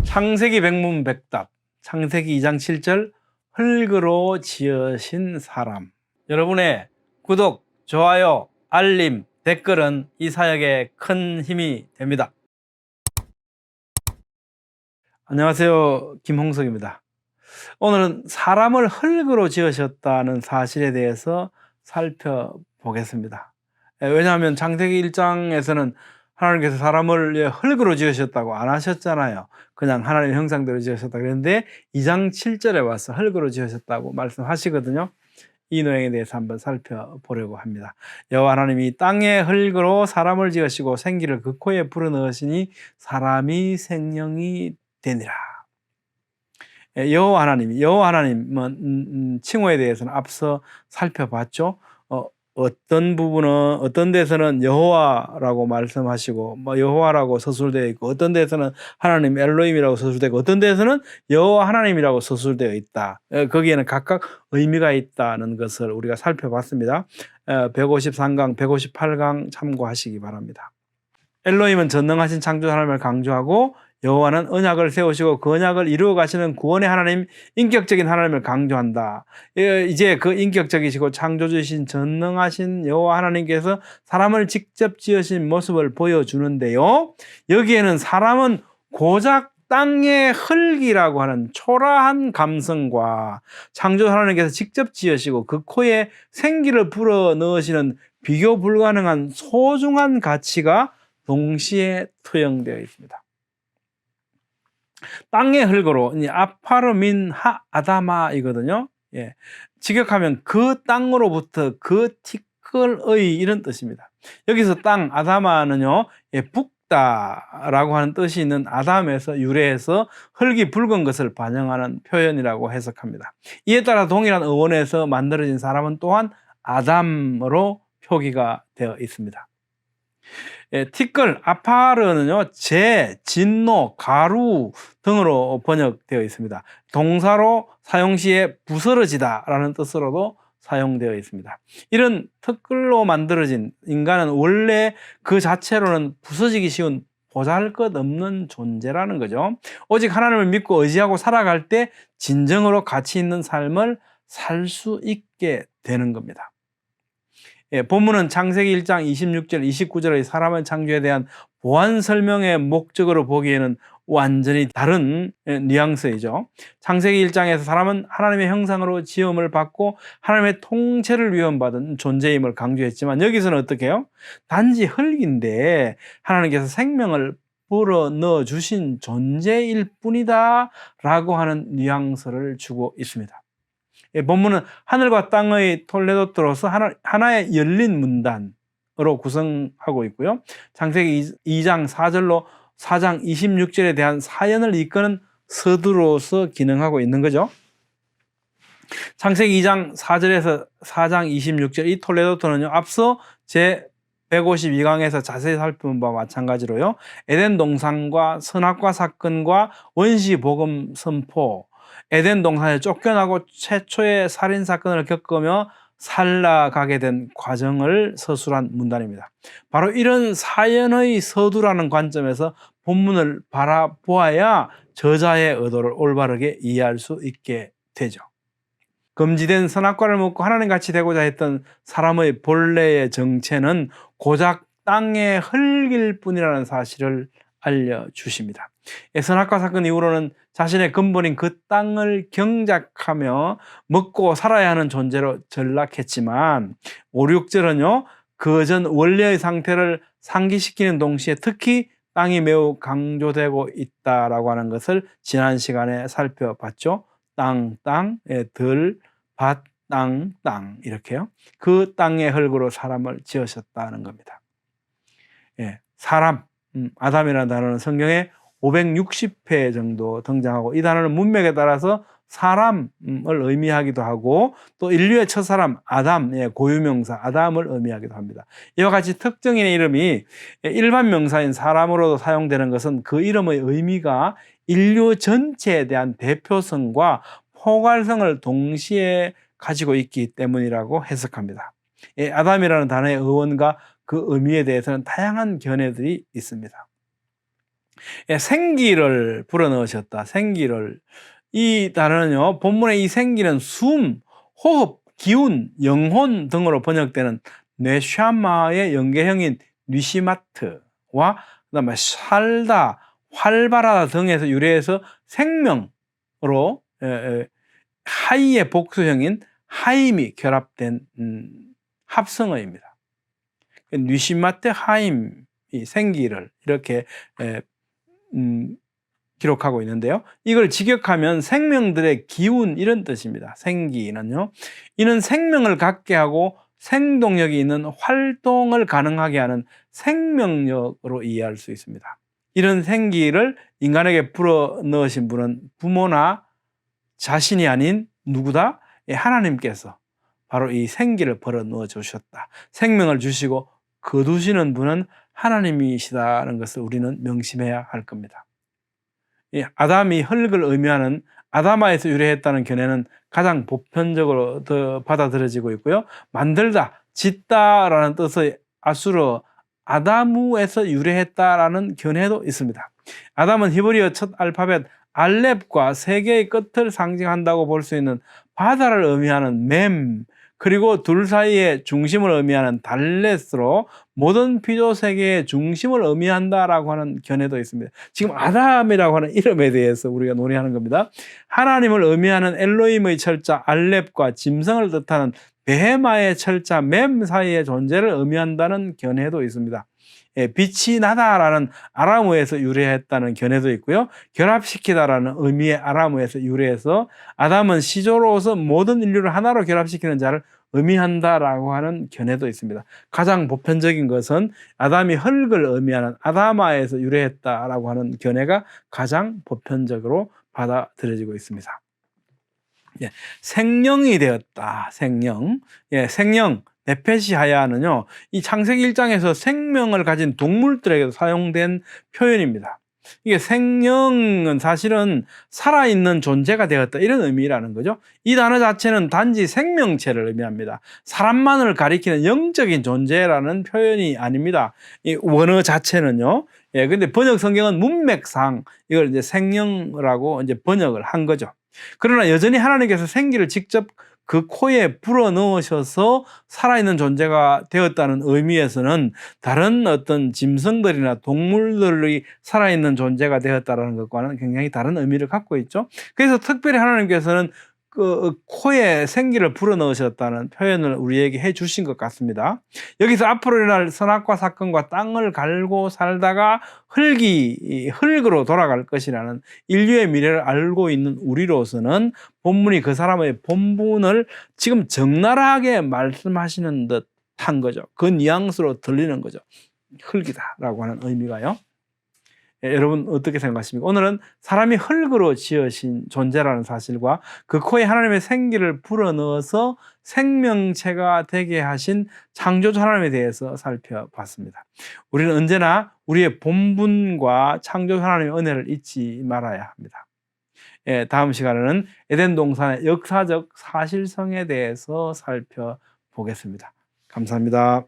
창세기 백문백답, 창세기 2장 7절, 흙으로 지으신 사람. 여러분의 구독, 좋아요, 알림, 댓글은 이 사역에 큰 힘이 됩니다. 안녕하세요, 김홍석입니다. 오늘은 사람을 흙으로 지으셨다는 사실에 대해서 살펴보겠습니다. 왜냐하면 창세기 1장에서는 하나님께서 사람을 흙으로 지으셨다고 안 하셨잖아요. 그냥 하나님의 형상대로 지으셨다 그랬는데 2장 7절에 와서 흙으로 지으셨다고 말씀하시거든요. 이 내용에 대해서 한번 살펴보려고 합니다. 여호와 하나님이 땅의 흙으로 사람을 지으시고 생기를 그 코에 불어넣으시니 사람이 생명이 되니라. 여호와 하나님은 칭호에 대해서는 앞서 살펴봤죠. 어떤 부분은 어떤 데서는 여호와라고 말씀하시고 여호와라고 서술되어 있고 어떤 데서는 하나님 엘로힘이라고 서술되고 어떤 데서는 여호와 하나님이라고 서술되어 있다. 거기에는 각각 의미가 있다는 것을 우리가 살펴봤습니다. 153강, 158강 참고하시기 바랍니다. 엘로힘은 전능하신 창조 하나님을 강조하고 여호와는 언약을 세우시고 그 언약을 이루어 가시는 구원의 하나님, 인격적인 하나님을 강조한다. 이제 그 인격적이시고 창조주이신 전능하신 여호와 하나님께서 사람을 직접 지으신 모습을 보여주는데요. 여기에는 사람은 고작 땅의 흙이라고 하는 초라한 감성과 창조 하나님께서 직접 지으시고 그 코에 생기를 불어 넣으시는 비교 불가능한 소중한 가치가 동시에 투영되어 있습니다. 땅의 흙으로 아파르민 하 아다마이거든요. 직역하면 그 땅으로부터 그 티끌의 이런 뜻입니다. 여기서 땅 아다마는요, 붓다라고 하는 뜻이 있는 아담에서 유래해서 흙이 붉은 것을 반영하는 표현이라고 해석합니다. 이에 따라 동일한 어원에서 만들어진 사람은 또한 아담으로 표기가 되어 있습니다. 티끌, 아파르는요, 재, 진노, 가루 등으로 번역되어 있습니다. 동사로 사용시에 부스러지다 라는 뜻으로도 사용되어 있습니다. 이런 티끌로 만들어진 인간은 원래 그 자체로는 부서지기 쉬운 보잘것없는 존재라는 거죠. 오직 하나님을 믿고 의지하고 살아갈 때 진정으로 가치 있는 삶을 살 수 있게 되는 겁니다. 본문은 창세기 1장 26절, 29절의 사람의 창조에 대한 보완 설명의 목적으로 보기에는 완전히 다른 뉘앙스이죠. 창세기 1장에서 사람은 하나님의 형상으로 지음을 받고 하나님의 통치를 위임받은 존재임을 강조했지만 여기서는 어떻게 해요? 단지 흙인데 하나님께서 생명을 불어넣어 주신 존재일 뿐이다 라고 하는 뉘앙스를 주고 있습니다. 본문은 하늘과 땅의 톨레도트로서 하나의 열린 문단으로 구성하고 있고요. 창세기 2장 4절로 4장 26절에 대한 사연을 이끄는 서두로서 기능하고 있는 거죠. 창세기 2장 4절에서 4장 26절 이 톨레도트는요, 앞서 제 152강에서 자세히 살펴본 바와 마찬가지로요, 에덴 동산과 선악과 사건과 원시 복음 선포, 에덴 동산에 쫓겨나고 최초의 살인 사건을 겪으며 살아가게 된 과정을 서술한 문단입니다. 바로 이런 사연의 서두라는 관점에서 본문을 바라보아야 저자의 의도를 올바르게 이해할 수 있게 되죠. 금지된 선악과를 먹고 하나님같이 되고자 했던 사람의 본래의 정체는 고작 땅의 흙일 뿐이라는 사실을 알려주십니다. 선악과 사건 이후로는 자신의 근본인 그 땅을 경작하며 먹고 살아야 하는 존재로 전락했지만 5, 6절은요, 그 전 원래의 상태를 상기시키는 동시에 특히 땅이 매우 강조되고 있다라고 하는 것을 지난 시간에 살펴봤죠. 땅, 들, 밭, 땅 이렇게요. 그 땅의 흙으로 사람을 지으셨다는 겁니다. 사람, 아담이라는 단어는 성경에 560회 정도 등장하고 이 단어는 문맥에 따라서 사람을 의미하기도 하고 또 인류의 첫사람 아담, 고유명사 아담을 의미하기도 합니다. 이와 같이 특정인의 이름이 일반 명사인 사람으로도 사용되는 것은 그 이름의 의미가 인류 전체에 대한 대표성과 포괄성을 동시에 가지고 있기 때문이라고 해석합니다. 아담이라는 단어의 어원과 그 의미에 대해서는 다양한 견해들이 있습니다. 예, 생기를 불어넣으셨다. 생기를. 이 단어는요, 본문의 이 생기는 숨, 호흡, 기운, 영혼 등으로 번역되는 뇌샤마의 연계형인 뉘시마트와 그다음에 살다, 활발하다 등에서 유래해서 생명으로 하이의 복수형인 하임이 결합된 합성어입니다. 뉘시마트 하임, 이 생기를 이렇게 기록하고 있는데요. 이걸 직역하면 생명들의 기운 이런 뜻입니다. 생기는요. 이는 생명을 갖게 하고 생동력이 있는 활동을 가능하게 하는 생명력으로 이해할 수 있습니다. 이런 생기를 인간에게 불어넣으신 분은 부모나 자신이 아닌 누구다? 하나님께서 바로 이 생기를 불어넣어 주셨다. 생명을 주시고 거두시는 분은 하나님이시다는 것을 우리는 명심해야 할 겁니다. 아담이 흙을 의미하는 아다마에서 유래했다는 견해는 가장 보편적으로 받아들여지고 있고요. 만들다, 짓다라는 뜻의 아수르 아다무에서 유래했다라는 견해도 있습니다. 아담은 히브리어 첫 알파벳 알렙과 세 개의 끝을 상징한다고 볼 수 있는 바다를 의미하는 맴, 그리고 둘 사이의 중심을 의미하는 달렛으로 모든 피조 세계의 중심을 의미한다라고 하는 견해도 있습니다. 지금 아담이라고 하는 이름에 대해서 우리가 논의하는 겁니다. 하나님을 의미하는 엘로힘의 철자 알렙과 짐승을 뜻하는 베헤마의 철자 맴 사이의 존재를 의미한다는 견해도 있습니다. 빛이 나다라는 아람어에서 유래했다는 견해도 있고요. 결합시키다라는 의미의 아람어에서 유래해서 아담은 시조로서 모든 인류를 하나로 결합시키는 자를 의미한다라고 하는 견해도 있습니다. 가장 보편적인 것은 아담이 흙을 의미하는 아다마에서 유래했다라고 하는 견해가 가장 보편적으로 받아들여지고 있습니다. 생령이 되었다. 생령. 생령. 네페시하야는요, 이 창세기 1장에서 생명을 가진 동물들에게 사용된 표현입니다. 이게 생령은 사실은 살아있는 존재가 되었다 이런 의미라는 거죠. 이 단어 자체는 단지 생명체를 의미합니다. 사람만을 가리키는 영적인 존재라는 표현이 아닙니다. 이 원어 자체는요. 근데 번역 성경은 문맥상 이걸 이제 생령이라고 이제 번역을 한 거죠. 그러나 여전히 하나님께서 생기를 직접 그 코에 불어넣으셔서 살아있는 존재가 되었다는 의미에서는 다른 어떤 짐승들이나 동물들이 살아있는 존재가 되었다는 것과는 굉장히 다른 의미를 갖고 있죠. 그래서 특별히 하나님께서는 그 코에 생기를 불어넣으셨다는 표현을 우리에게 해 주신 것 같습니다. 여기서 앞으로 일어날 선악과 사건과 땅을 갈고 살다가 흙으로 돌아갈 것이라는 인류의 미래를 알고 있는 우리로서는 본문이 그 사람의 본분을 지금 적나라하게 말씀하시는 듯한 거죠. 그 뉘앙스로 들리는 거죠. 흙이다라고 하는 의미가요. 여러분 어떻게 생각하십니까? 오늘은 사람이 흙으로 지으신 존재라는 사실과 그 코에 하나님의 생기를 불어넣어서 생명체가 되게 하신 창조주 하나님에 대해서 살펴봤습니다. 우리는 언제나 우리의 본분과 창조주 하나님의 은혜를 잊지 말아야 합니다. 다음 시간에는 에덴 동산의 역사적 사실성에 대해서 살펴보겠습니다. 감사합니다.